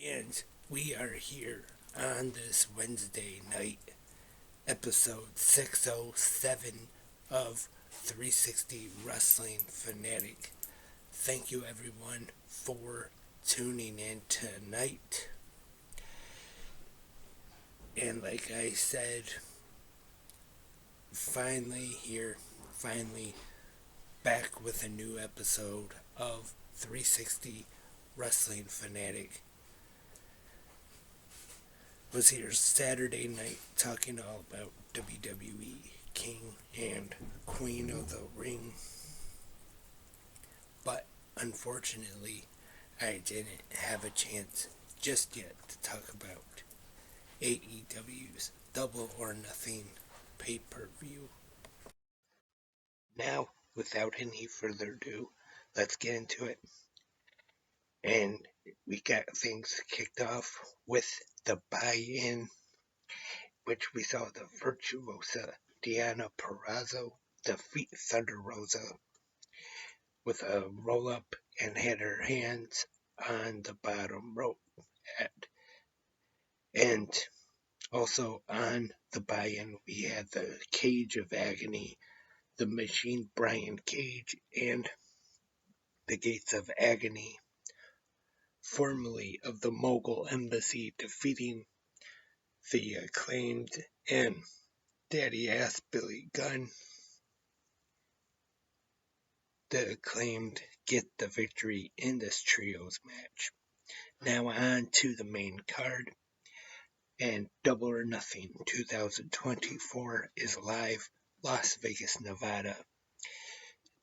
And we are here on this Wednesday night, episode 607 of 360 Wrestling Fanatic. Thank you everyone for tuning in tonight. And like I said, finally back with a new episode of 360 Wrestling Fanatic. Was here Saturday night talking all about WWE King and Queen of the Ring. But unfortunately, I didn't have a chance just yet to talk about AEW's Double or Nothing pay-per-view. Now, without any further ado, let's get into it. And we got things kicked off with the buy-in, which we saw the virtuosa Deonna Purrazzo defeat Thunder Rosa with a roll-up and had her hands on the bottom rope. And also on the buy-in, we had the Cage of Agony, the Machine Brian Cage, and the Gates of Agony, formerly of the Mogul Embassy, defeating the Acclaimed and Daddy Ass Billy Gunn. The Acclaimed get the victory in this trios match. Now on to the main card, and Double or Nothing 2024 is live, Las Vegas, Nevada,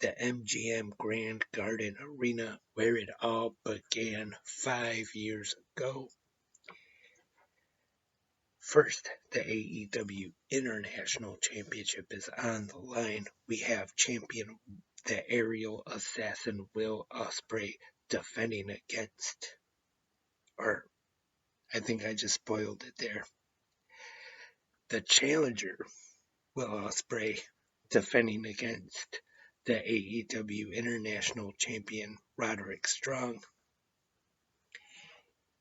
the MGM Grand Garden Arena, where it all began 5 years ago. First, the AEW International Championship is on the line. We have champion the aerial assassin Will Ospreay defending against, or I think I just spoiled it there. The challenger Will Ospreay defending against the AEW International Champion Roderick Strong.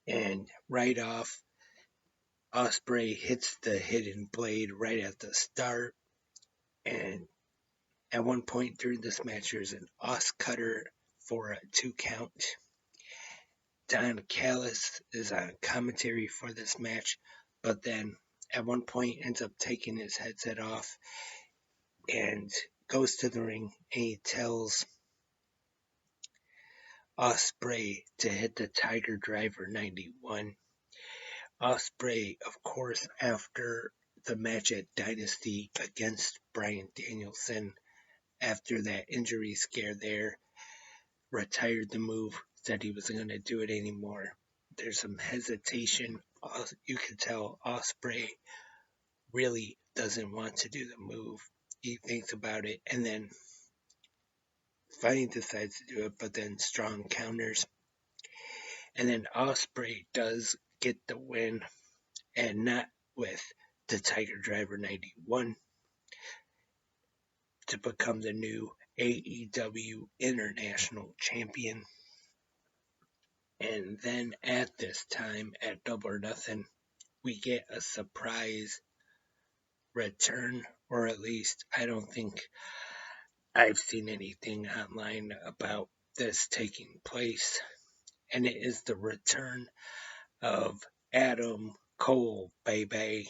And right off, Ospreay hits the hidden blade right at the start, and at one point during this match, there's an Os cutter for a 2 count. Don Callis is on commentary for this match, but then at one point ends up taking his headset off and goes to the ring, and he tells Ospreay to hit the Tiger Driver 91. Ospreay, of course, after the match at Dynasty against Bryan Danielson, after that injury scare there, retired the move, said he wasn't going to do it anymore. There's some hesitation. You can tell Ospreay really doesn't want to do the move. He thinks about it and then finally decides to do it, but then Strong counters. And then Ospreay does get the win, and not with the Tiger Driver 91, to become the new AEW International Champion. And then at this time, at Double or Nothing, we get a surprise return, or at least I don't think I've seen anything online about this taking place. And it is the return of Adam Cole, baby.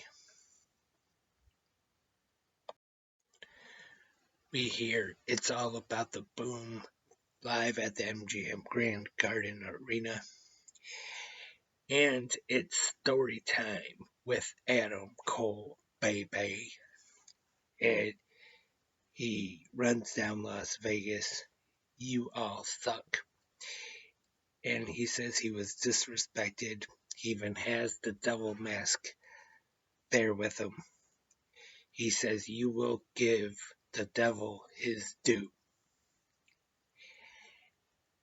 We hear It's All About the Boom live at the MGM Grand Garden Arena. And it's story time with Adam Cole, baby. And he runs down Las Vegas. You all suck. And he says he was disrespected. He even has the devil mask there with him. He says you will give the devil his due.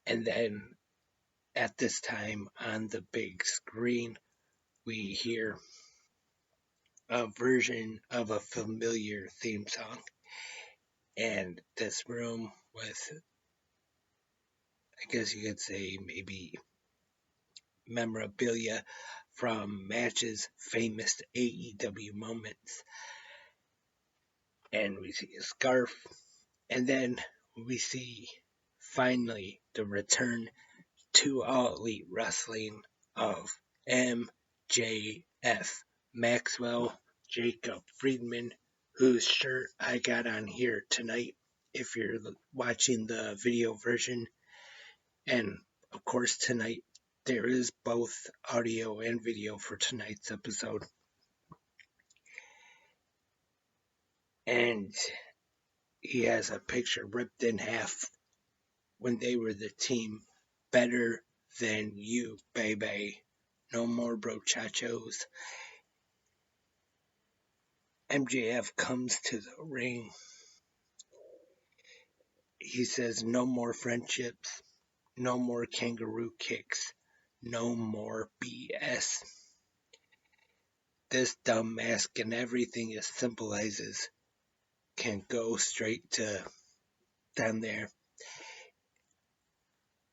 And then at this time on the big screen, we hear a version of a familiar theme song. And this room with, I guess you could say, maybe memorabilia from matches, famous AEW moments. And we see a scarf. And then we see finally the return to All Elite Wrestling of MJF, Maxwell Jacob Friedman, whose shirt I got on here tonight if you're watching the video version. And of course, tonight there is both audio and video for tonight's episode. And he has a picture ripped in half when they were the team. Better than you, baby. No more brochachos. MJF comes to the ring. He says no more friendships, no more kangaroo kicks, no more BS. This dumb mask and everything it symbolizes can go straight to down there.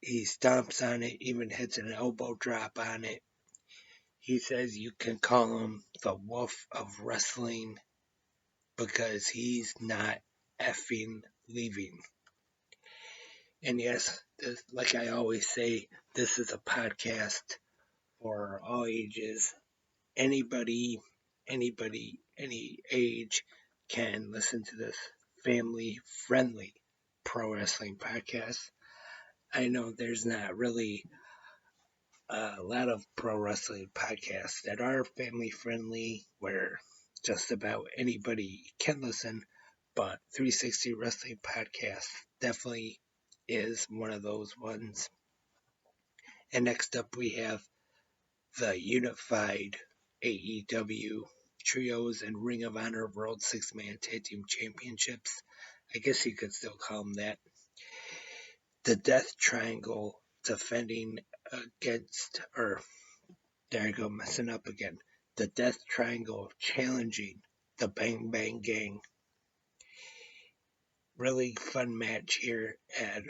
He stomps on it, even hits an elbow drop on it. He says you can call him the Wolf of Wrestling because he's not effing leaving. And yes, this, like I always say, this is a podcast for all ages. Anybody, any age can listen to this family-friendly pro wrestling podcast. I know there's not really a lot of pro wrestling podcasts that are family-friendly where just about anybody can listen, but 360 Wrestling Podcast definitely is one of those ones. And next up we have the unified AEW Trios and Ring of Honor World Six-Man Tag Team Championships. I guess you could still call them that. The Death Triangle defending against, or there I go, messing up again. The Death Triangle challenging the Bang Bang Gang. Really fun match here, and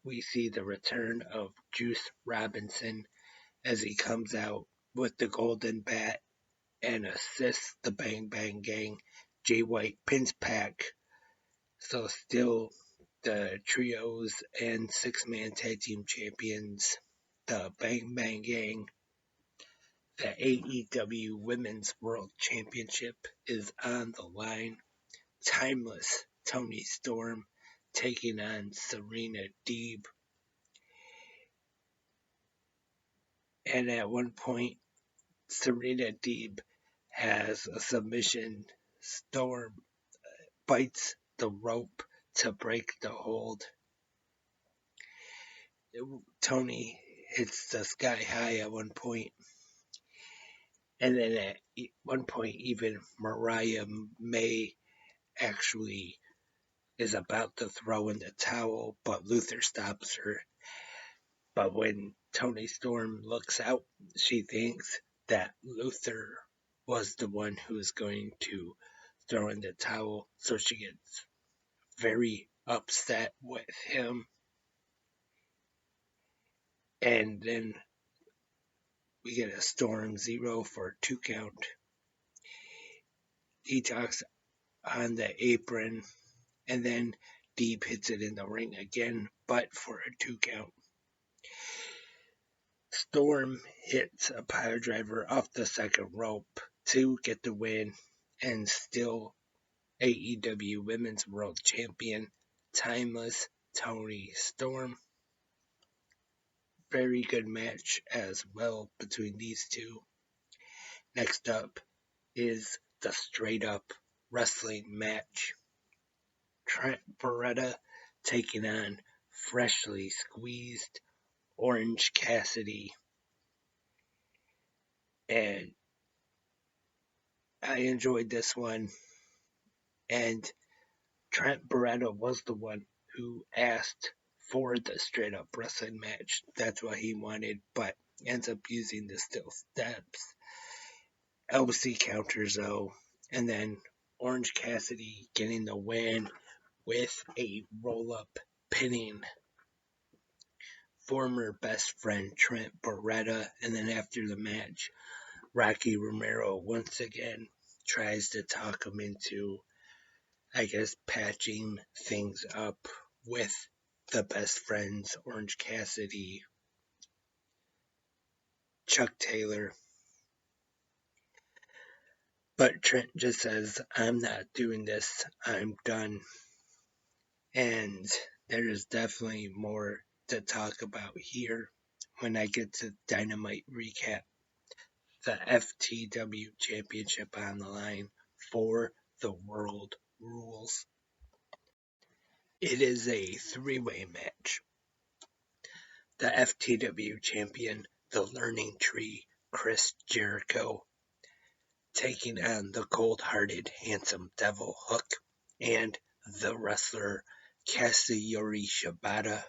we see the return of Juice Robinson as he comes out with the golden bat and assists the Bang Bang Gang. Jay White pins Pac. So still the trios and six-man tag team champions, the Bang Bang Gang. The AEW Women's World Championship is on the line. Timeless Toni Storm taking on Serena Deeb. And at one point, Serena Deeb has a submission. Storm bites the rope to break the hold. Toni hits the sky high at one point. And then at one point, even Mariah May actually is about to throw in the towel, but Luther stops her. But when Toni Storm looks out, she thinks that Luther was the one who is going to throw in the towel, so she gets very upset with him. And then we get a Storm Zero for a 2 count. Detox on the apron, and then Deeb hits it in the ring again, but for a 2 count. Storm hits a power driver off the second rope to get the win, and still AEW Women's World Champion, Timeless Toni Storm. Very good match as well between these two. Next up is the straight up wrestling match. Trent Beretta taking on freshly squeezed Orange Cassidy. And I enjoyed this one. And Trent Beretta was the one who asked for the straight up wrestling match. That's what he wanted, but ends up using the steel steps. LC counters though, and then Orange Cassidy getting the win with a roll up pinning former best friend Trent Beretta, and then after the match, Rocky Romero once again tries to talk him into, I guess, patching things up with the best friends, Orange Cassidy, Chuck Taylor. But Trent just says, I'm not doing this, I'm done. And there is definitely more to talk about here when I get to Dynamite recap. The FTW Championship on the line for the World Rules. It is a three-way match. The FTW champion, the Learning Tree, Chris Jericho, taking on the cold-hearted, handsome Devil Hook and the wrestler Katsuyori Shibata.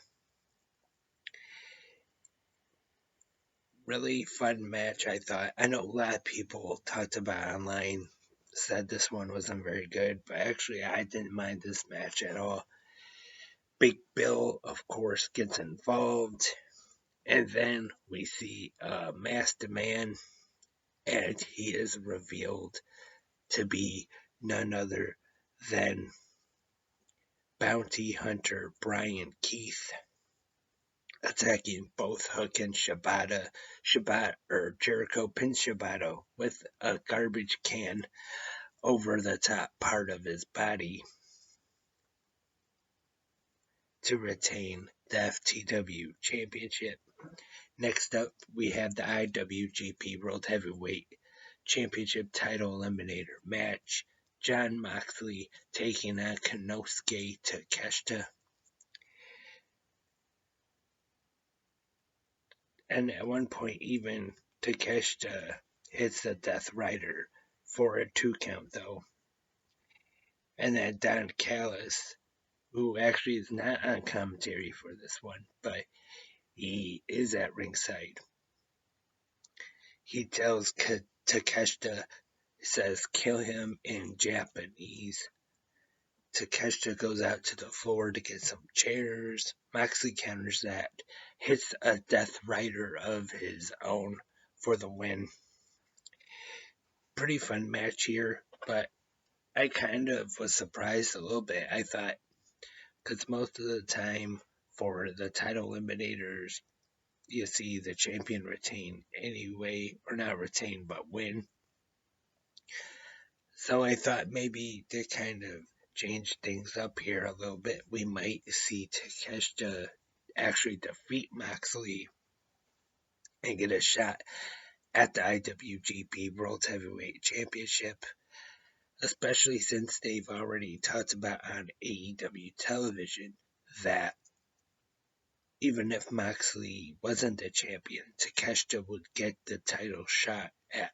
Really fun match, I thought. I know a lot of people talked about online, said this one wasn't very good, but actually I didn't mind this match at all. Big Bill, of course, gets involved, and then we see a masked man, and he is revealed to be none other than bounty hunter Brian Keith, attacking both Hook and Shibata. Jericho pins Shibata with a garbage can over the top part of his body to retain the FTW Championship. Next up, we have the IWGP World Heavyweight Championship Title Eliminator match. Jon Moxley taking on Konosuke Takeshita. And at one point, even Takeshita hits the Death Rider for a 2 count, though. And then Don Callis, who actually is not on commentary for this one, but he is at ringside. He tells Takeshita, says, kill him in Japanese. Takeshita goes out to the floor to get some chairs. Moxley counters that, hits a Death Rider of his own for the win. Pretty fun match here, but I kind of was surprised a little bit. I thought, because most of the time for the title eliminators, you see the champion retain anyway, or not retain, but win. So I thought maybe to kind of change things up here a little bit, we might see Takeshita actually defeat Moxley and get a shot at the IWGP World Heavyweight Championship, especially since they've already talked about on AEW television that even if Moxley wasn't the champion, Takeshita would get the title shot at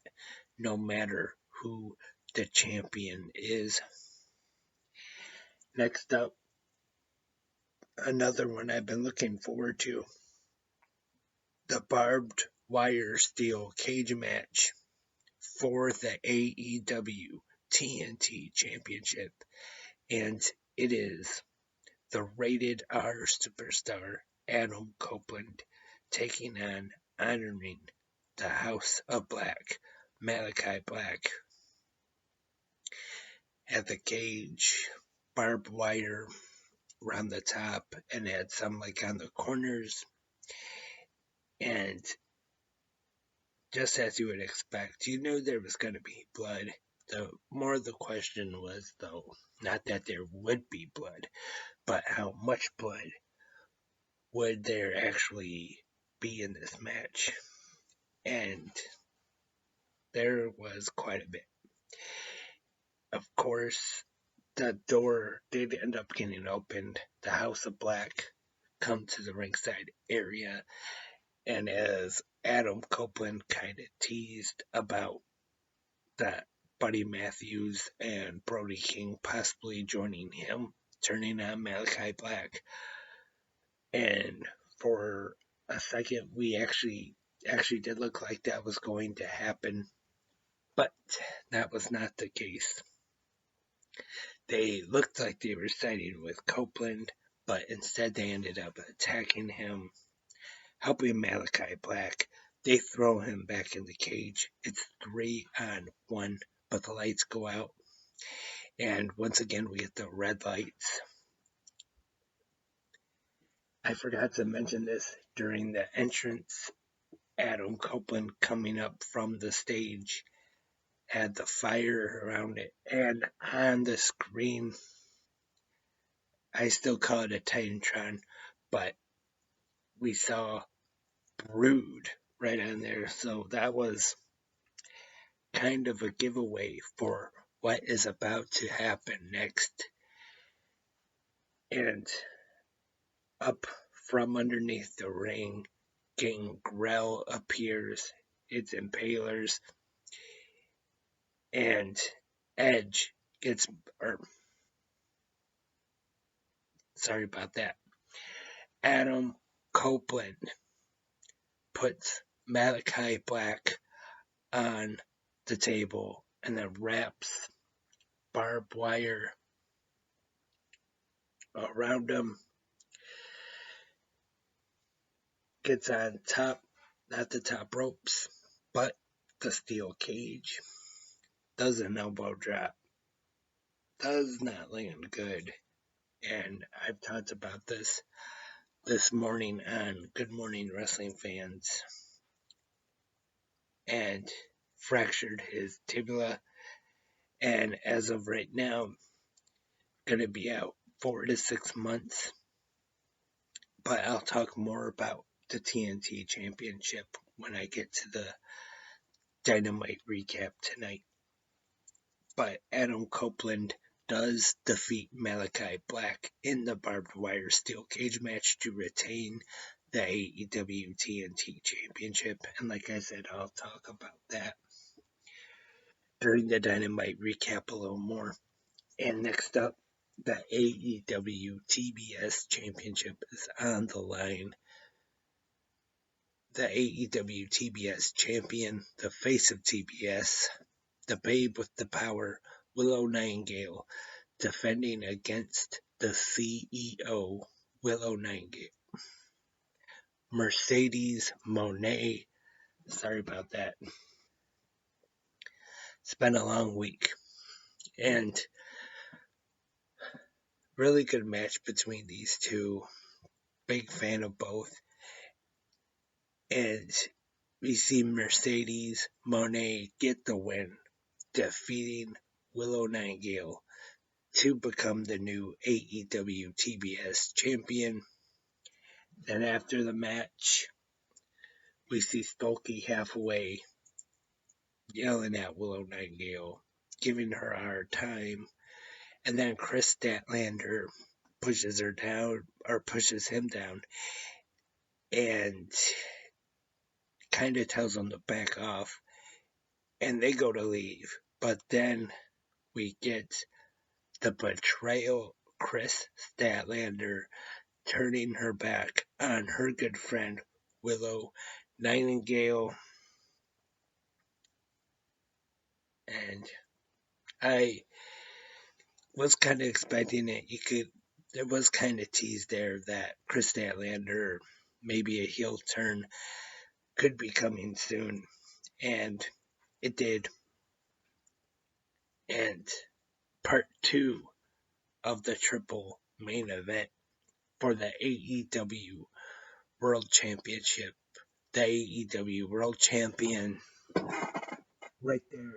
no matter who the champion is. Next up, another one I've been looking forward to. The barbed wire steel cage match for the AEW TNT Championship. And it is the rated R superstar Adam Copeland taking on honoring the House of Black, Malachi Black. At the cage, barbed wire around the top, and had some like on the corners. And just as you would expect, you knew there was going to be blood. The more the question was, though, not that there would be blood, but how much blood would there actually be in this match? And there was quite a bit. Of course, the door did end up getting opened. The House of Black come to the ringside area, and as Adam Copeland kind of teased about that Buddy Matthews and Brody King possibly joining him, turning on Malachi Black. And for a second, we actually did look like that was going to happen, but that was not the case. They looked like they were siding with Copeland, but instead they ended up attacking him. helping Malachi Black. They throw him back in the cage. It's 3-on-1, but the lights go out. And once again, we get the red lights. I forgot to mention this during the entrance. Adam Copeland coming up from the stage had the fire around it. And on the screen, I still call it a Titantron, but we saw Brood right on there. So that was kind of a giveaway for what is about to happen next. And up from underneath the ring, Gangrel appears. It's Impalers. And Edge gets, sorry about that. Adam Copeland puts Malachi Black on the table and then wraps barbed wire around him. Gets on top, not the top ropes, but the steel cage. Does an elbow drop. Does not land good. And I've talked about this morning on Good Morning Wrestling Fans. And fractured his tibia. And as of right now, going to be out 4 to 6 months. But I'll talk more about the TNT Championship when I get to the Dynamite recap tonight. But Adam Copeland does defeat Malachi Black in the barbed wire steel cage match to retain the AEW TNT Championship. And like I said, I'll talk about that during the Dynamite recap a little more. And next up, the AEW TBS Championship is on the line. The AEW TBS champion, the face of TBS, the babe with the power, Willow Nightingale, defending against the CEO, Willow Nightingale. Mercedes Moné, sorry about that. It's been a long week. And really good match between these two. Big fan of both. And we see Mercedes Moné get the win, defeating Willow Nightingale to become the new AEW TBS champion. Then after the match, we see Stokely halfway yelling at Willow Nightingale, giving her a hard time. And then Chris Statlander pushes her down, or pushes him down, and kind of tells him to back off. And they go to leave. But then we get the betrayal Chris Statlander turning her back on her good friend Willow Nightingale. And I was kind of expecting it. There was kind of teased there that Chris Statlander, maybe a heel turn, could be coming soon. And it did. And part 2 of the triple main event for the AEW World Championship. The AEW World Champion right there.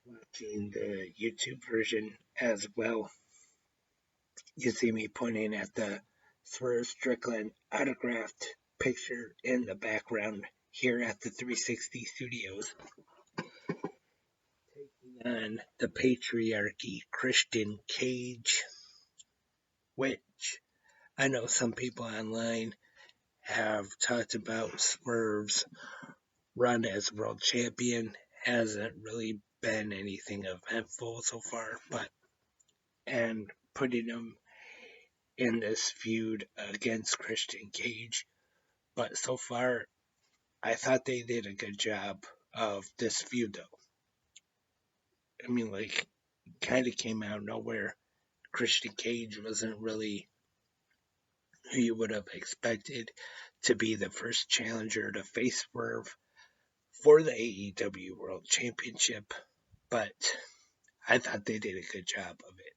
Watching the YouTube version as well. You see me pointing at the Swerve Strickland autographed picture in the background here at the 360 Studios. Taking on the Patriarchy Christian Cage, which I know some people online have talked about Swerve's run as world champion. Hasn't really been anything eventful so far, and putting him in this feud against Christian Cage. But so far, I thought they did a good job of this feud, though. I mean, kind of came out of nowhere. Christian Cage wasn't really who you would have expected to be the first challenger to face Swerve for the AEW World Championship, but I thought they did a good job of it.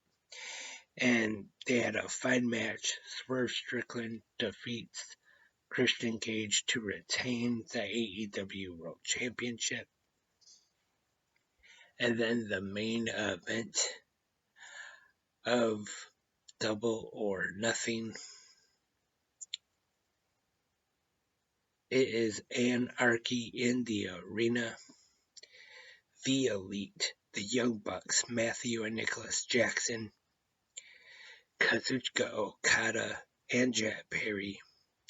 And they had a fine match. Swerve Strickland defeats Christian Cage to retain the AEW World Championship. And then the main event of Double or Nothing. It is Anarchy in the Arena. The Elite, the Young Bucks, Matthew and Nicholas Jackson, Kazuchika Okada, and Jack Perry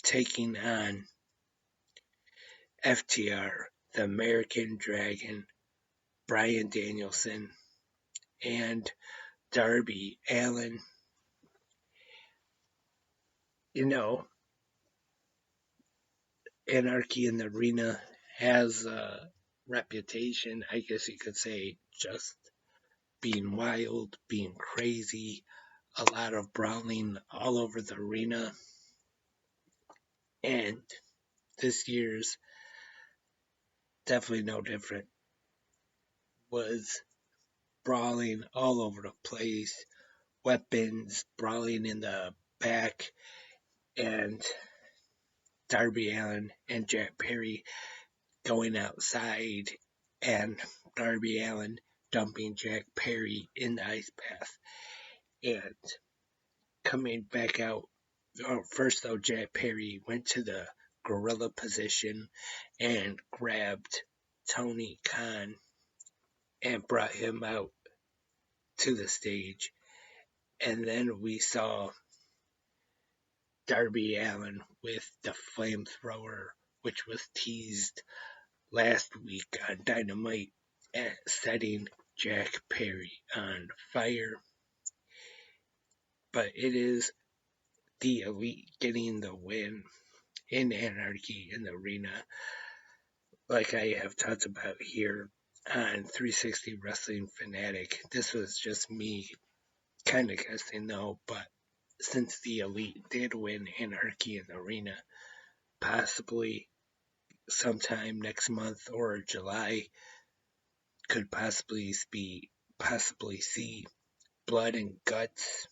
taking on FTR, the American Dragon, Bryan Danielson, and Darby Allin. You know, Anarchy in the Arena has a reputation, I guess you could say, just being wild, being crazy, a lot of brawling all over the arena. And this year's definitely no different. Was brawling all over the place, weapons, brawling in the back, and Darby Allin and Jack Perry going outside, and Darby Allin dumping Jack Perry in the ice bath, and coming back out. First, though, Jack Perry went to the gorilla position and grabbed Tony Khan and brought him out to the stage. And then we saw Darby Allin with the flamethrower, which was teased last week on Dynamite, setting Jack Perry on fire. But it is the Elite getting the win in Anarchy in the Arena, like I have talked about here on 360 Wrestling Fanatic. This was just me kind of guessing though, but since the Elite did win Anarchy in the Arena, possibly sometime next month or July, could possibly see Blood and Guts.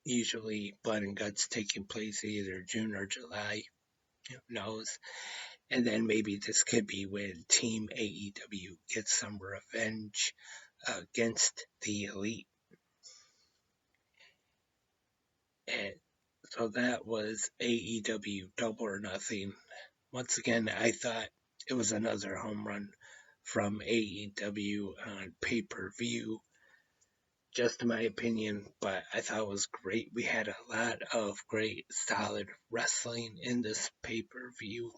Usually Blood and Guts taking place either June or July. Who knows? And then maybe this could be when Team AEW gets some revenge against the Elite. And so that was AEW Double or Nothing. Once again, I thought it was another home run from AEW on pay-per-view. Just my opinion, but I thought it was great. We had a lot of great, solid wrestling in this pay-per-view.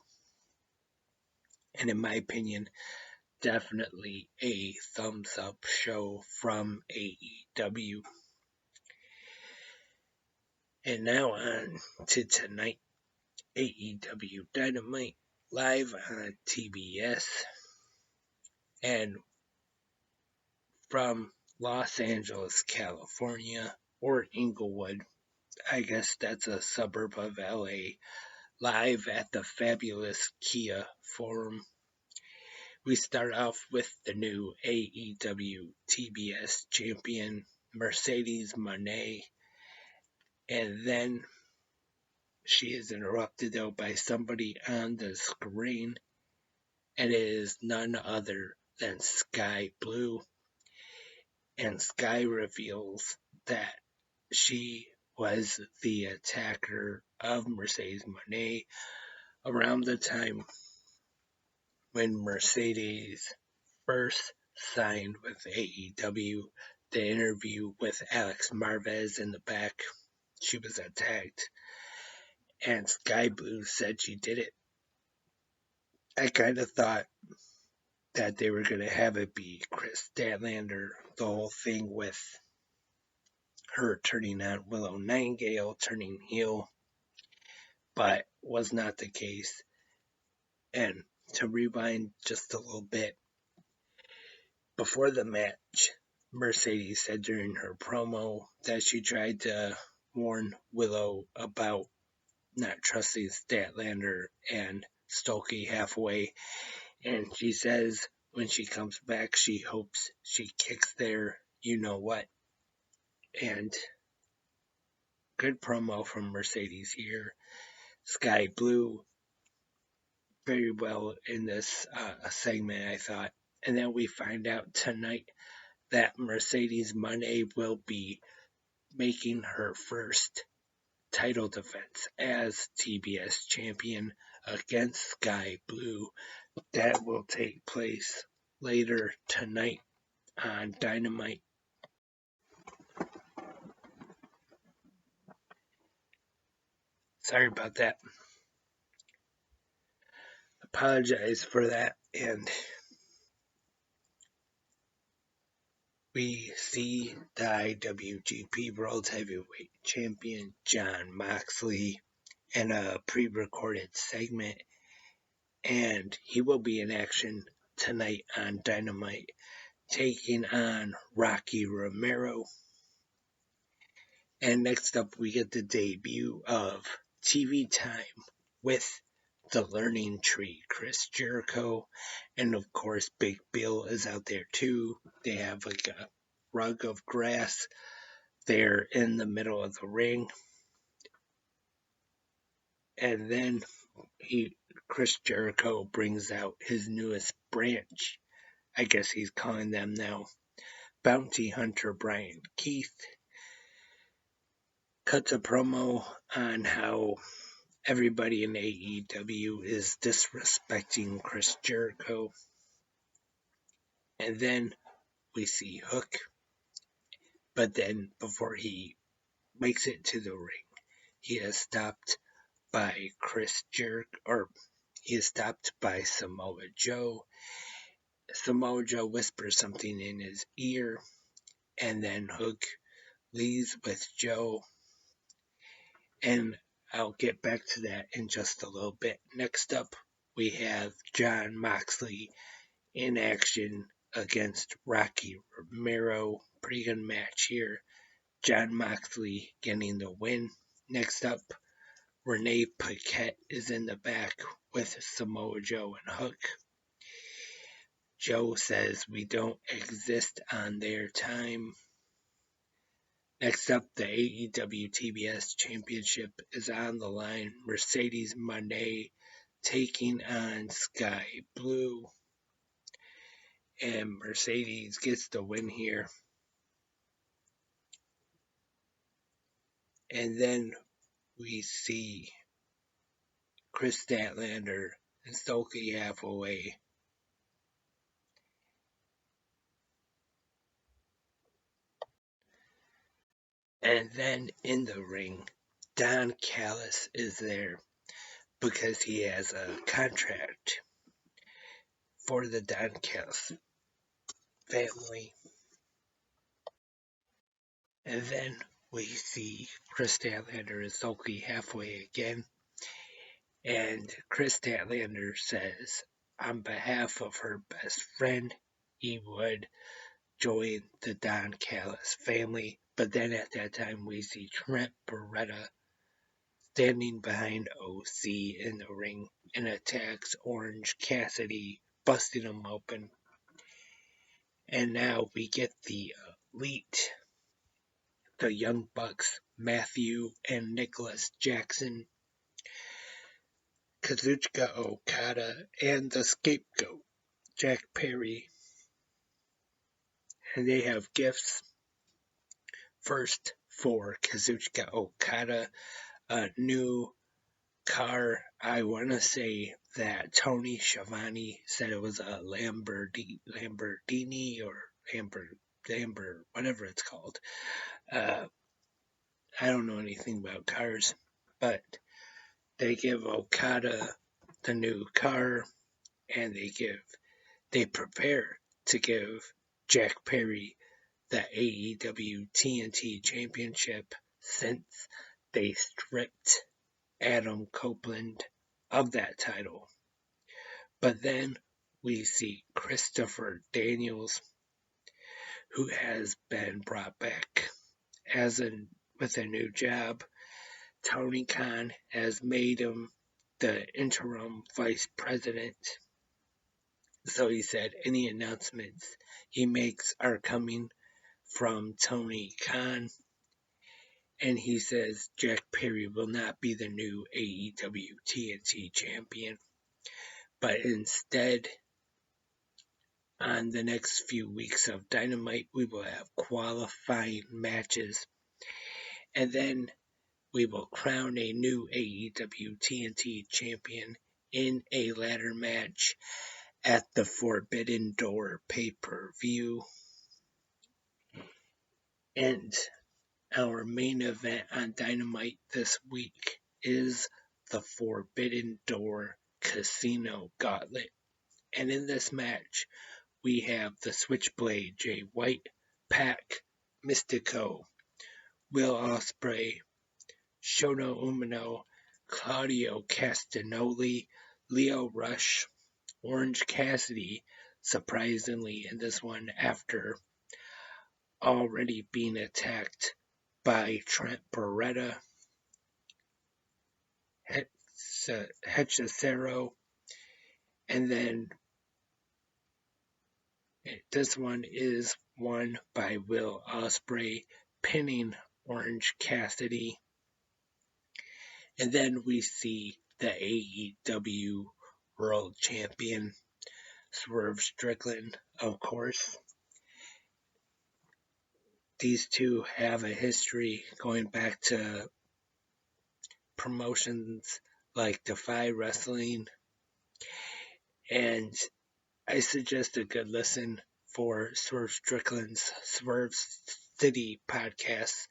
And in my opinion, definitely a thumbs up show from AEW. And now on to tonight, AEW Dynamite live on TBS. And from Los Angeles, California, or Inglewood, I guess that's a suburb of LA, live at the fabulous Kia Forum. We start off with the new AEW TBS champion, Mercedes Moné, and then she is interrupted though by somebody on the screen, and it is none other than Sky Blue. And Sky reveals that she was the attacker of Mercedes Moné around the time when Mercedes first signed with AEW. The interview with Alex Marvez in the back, she was attacked, and Sky Blue said she did it. I kind of thought that they were going to have it be Chris Statlander, the whole thing with her turning on Willow Nightingale, turning heel, but was not the case. And to rewind just a little bit, before the match, Mercedes said during her promo that she tried to warn Willow about not trusting Statlander and Stokey halfway, and she says when she comes back she hopes she kicks their you-know-what. And good promo from Mercedes here. Sky Blue very well in this segment, I thought. And then we find out tonight that Mercedes Moné will be making her first title defense as TBS champion against Sky Blue. That will take place later tonight on Dynamite. Sorry about that. Apologize for that. And we see the IWGP World Heavyweight Champion Jon Moxley in a pre-recorded segment, and he will be in action tonight on Dynamite, taking on Rocky Romero. And next up, we get the debut of TV Time with the Learning Tree, Chris Jericho, and of course Big Bill is out there too. They have like a rug of grass there in the middle of the ring, and then Chris Jericho brings out his newest branch. I guess he's calling them now Bounty Hunter Brian Keith. Cuts a promo on how everybody in AEW is disrespecting Chris Jericho. And then we see Hook. But then before he makes it to the ring, he is stopped by he is stopped by Samoa Joe. Samoa Joe whispers something in his ear, and then Hook leaves with Joe. And I'll get back to that in just a little bit. Next up, we have Jon Moxley in action against Rocky Romero. Pretty good match here. Jon Moxley getting the win. Next up, Renee Paquette is in the back with Samoa Joe and Hook. Joe says we don't exist on their time. Next up, the AEW TBS Championship is on the line. Mercedes Moné taking on Sky Blue. And Mercedes gets the win here. And then we see Chris Statlander and Stokey Hathaway. And then in the ring, Don Callis is there because he has a contract for the Don Callis family. And then we see Chris Statlander and Stokey Hathaway again. And Chris Statlander says, on behalf of her best friend, he would join the Don Callis family. But then at that time, we see Trent Beretta standing behind OC in the ring and attacks Orange Cassidy, busting him open. And now we get the Elite, the Young Bucks, Matthew and Nicholas Jackson, Kazuchika Okada, and the Scapegoat, Jack Perry. And they have gifts. First, for Kazuchika Okada, a new car. I want to say that Tony Schiavone said it was a Lamborghini or Lamber, whatever it's called. I don't know anything about cars, but they give Okada the new car, and they prepare to give Jack Perry the AEW TNT Championship since they stripped Adam Copeland of that title. But then we see Christopher Daniels, who has been brought back as a with a new job. Tony Khan has made him the interim vice president. So he said any announcements he makes are coming from Tony Khan. And he says Jack Perry will not be the new AEW TNT champion, but instead, on the next few weeks of Dynamite, we will have qualifying matches, and then we will crown a new AEW TNT champion in a ladder match at the Forbidden Door pay-per-view. And our main event on Dynamite this week is the Forbidden Door Casino Gauntlet. And in this match, we have the Switchblade, Jay White, Pac, Mystico, Will Ospreay, Shota Umino, Claudio Castagnoli, Lio Rush, Orange Cassidy, surprisingly in this one after already being attacked by Trent Beretta, Hechicero, and then this one is won by Will Ospreay, pinning Orange Cassidy. And then we see the AEW World Champion, Swerve Strickland, of course. These two have a history going back to promotions like Defy Wrestling, and I suggest a good listen for Swerve Strickland's Swerve City podcast.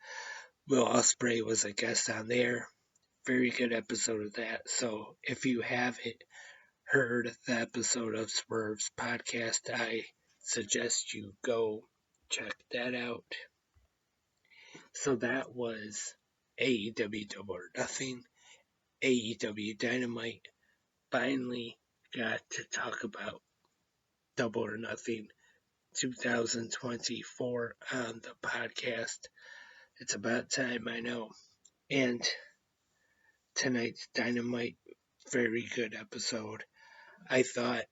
Will Ospreay was a guest on there. Very good episode of that. So if you haven't heard the episode of Swerve's podcast, I suggest you go check that out. So that was AEW Double or Nothing. AEW Dynamite. Finally got to talk about Double or Nothing 2024 on the podcast. It's about time, I know. And tonight's Dynamite, very good episode, I thought.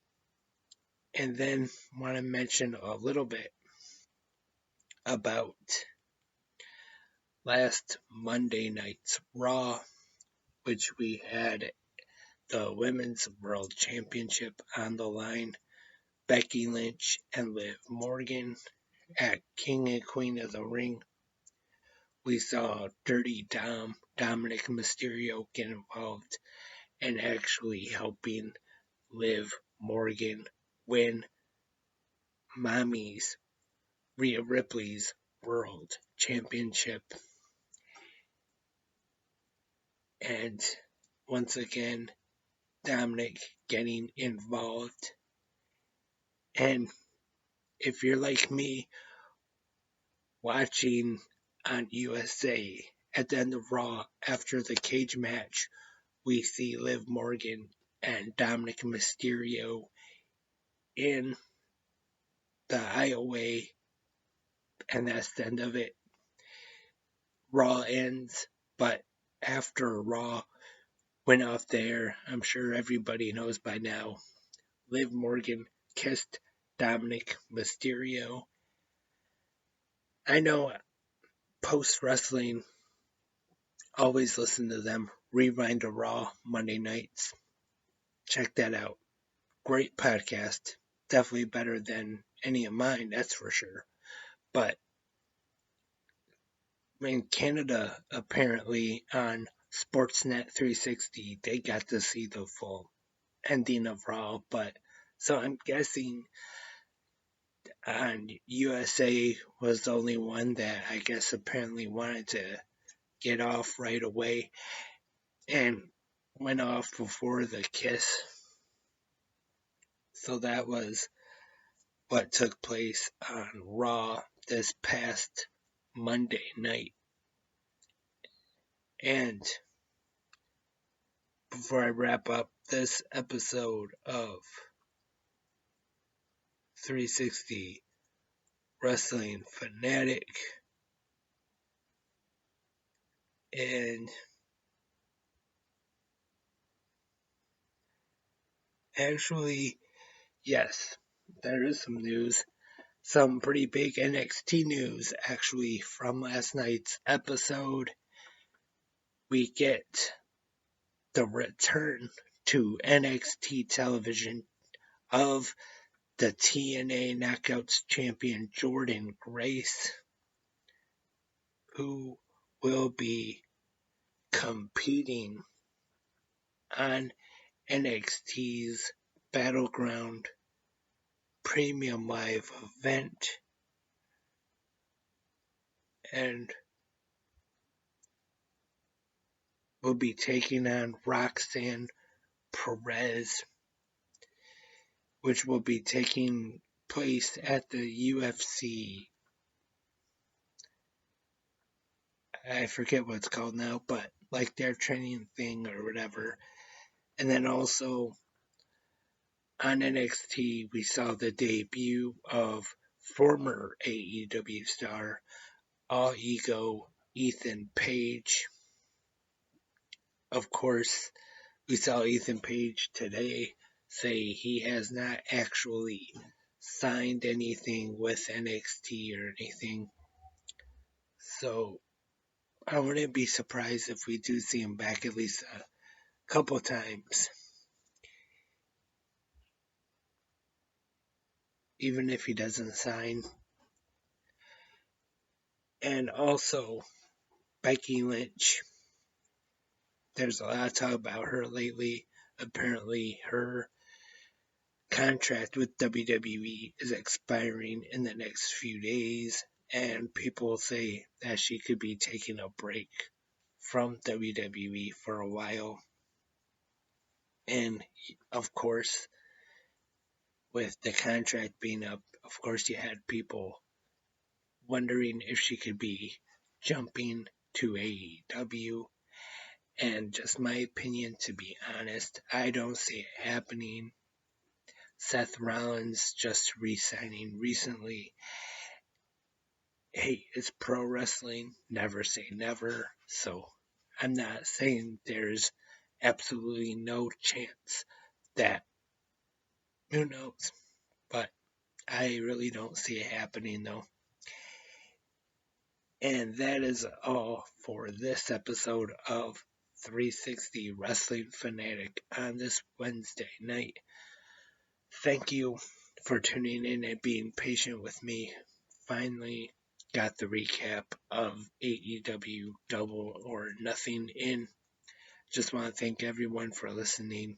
And then want to mention a little bit about last Monday night's Raw, which we had the Women's World Championship on the line. Becky Lynch and Liv Morgan at King and Queen of the Ring. We saw Dirty Dom, Dominic Mysterio, get involved and actually helping Liv Morgan win Mommy's Rhea Ripley's World Championship. And once again, Dominic getting involved. And if you're like me, watching on USA at the end of Raw after the cage match, we see Liv Morgan and Dominic Mysterio in the aisleway, and that's the end of it. Raw ends, but after Raw went off there, I'm sure everybody knows by now, Liv Morgan kissed Dominic Mysterio. I know post wrestling, always listen to them. Rewind to Raw Monday nights. Check that out. Great podcast. Definitely better than any of mine, that's for sure. But in Canada, apparently on Sportsnet 360, they got to see the full ending of Raw. But so I'm guessing on USA was the only one that I guess apparently wanted to get off right away and went off before the kiss. So that was what took place on Raw this past Monday night. And before I wrap up this episode of 360 Wrestling Fanatic, And actually, yes, there is some news. Some pretty big NXT news, actually, from last night's episode. We get the return to NXT television of the TNA Knockouts champion Jordan Grace, who will be competing on NXT's Battleground Premium Live event, and will be taking on Roxanne Perez, which will be taking place at the UFC. I forget what it's called now, but like their training thing or whatever. And then also on NXT, we saw the debut of former AEW star All Ego Ethan Page. Of course, we saw Ethan Page today say he has not actually signed anything with NXT or anything. So I wouldn't be surprised if we do see him back at least a couple times. Even if he doesn't sign. And also, Becky Lynch. There's a lot of talk about her lately. Apparently, her contract with WWE is expiring in the next few days, and people say that she could be taking a break from WWE for a while. And of course, with the contract being up, of course, you had people wondering if she could be jumping to AEW. And just my opinion, to be honest, I don't see it happening. Seth Rollins just re-signing recently. Hey, it's pro wrestling. Never say never. So I'm not saying there's absolutely no chance that, who knows, but I really don't see it happening though. And that is all for this episode of 360 Wrestling Fanatic on this Wednesday night. Thank you for tuning in and being patient with me. Finally got the recap of AEW Double or Nothing in. Just want to thank everyone for listening.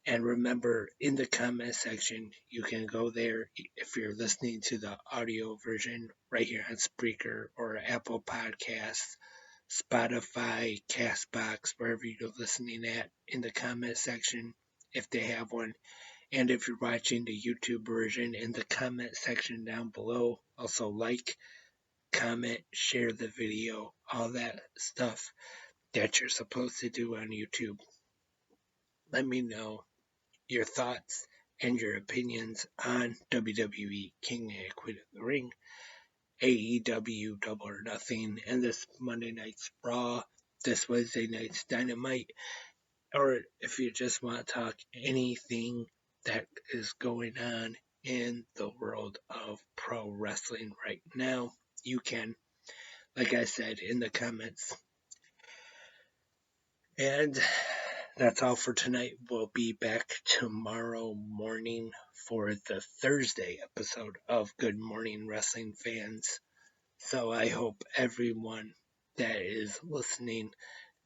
And remember, in the comment section, you can go there if you're listening to the audio version right here on Spreaker or Apple Podcasts, Spotify, Castbox, wherever you're listening at, in the comment section if they have one. And if you're watching the YouTube version, in the comment section down below, also like, comment, share the video, all that stuff that you're supposed to do on YouTube. Let me know your thoughts and your opinions on WWE King and Queen of the Ring, AEW Double or Nothing, and this Monday night's Raw, this Wednesday night's Dynamite, or if you just want to talk anything that is going on in the world of pro wrestling right now, you can, like I said, in the comments. And that's all for tonight. We'll be back tomorrow morning for the Thursday episode of Good Morning Wrestling Fans. So I hope everyone that is listening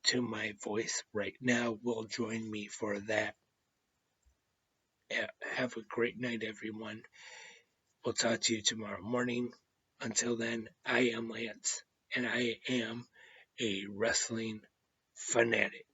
to my voice right now will join me for that. Have a great night, everyone. We'll talk to you tomorrow morning. Until then, I am Lance, and I am a wrestling fanatic.